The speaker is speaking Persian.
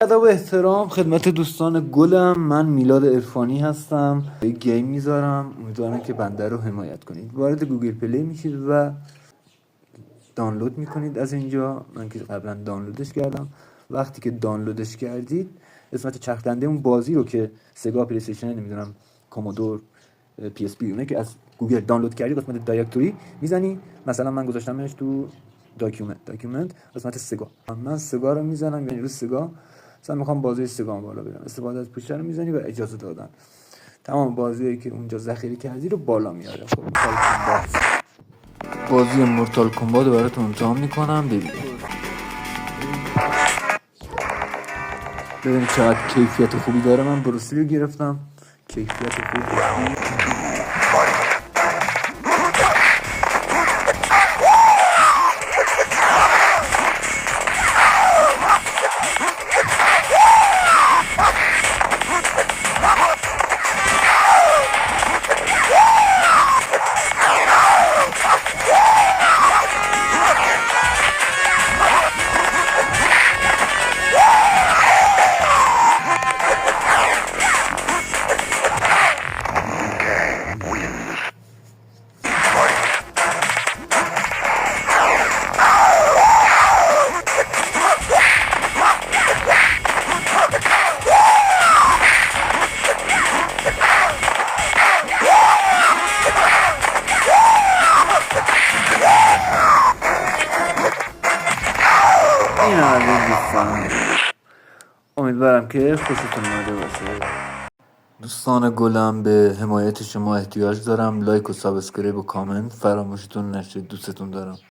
ادب و احترام خدمت دوستان گلم. من میلاد عرفانی هستم. یه گیم میذارم، امیدوارم که بنده رو حمایت کنید. وارد گوگل پلی میشید و دانلود میکنید از اینجا. من که قبلا دانلودش کردم. وقتی که دانلودش کردید قسمت چرخ دنده اون بازی رو که سگا، پلی استیشن، نمیدونم کامودور، پی اس پی، اونه که از گوگل دانلود کردی قسمت دایرکتوری میزنی. مثلا من گذاشتمش تو داکیومنت قسمت سگا. من سگا رو میزنم، یعنی رو سگا مثلا میخوام بازی سگام بالا برم، استفاده از پوشتر رو میزنی و اجازه دادن. تمام بازیایی که اونجا ذخیره کردی رو بالا میاره. خب بازی مورتال کمبات رو براتون امتحان میکنم. ببینید چقدر کیفیت خوبی داره. من بروسلی رو گرفتم، کیفیت خوبی. این از این دوستان، امیدوارم که خوشتون اومده باشه. دوستان گلم، به حمایت شما احتیاج دارم. لایک و سابسکرایب و کامنت فراموشتون نشه. دوستتون دارم.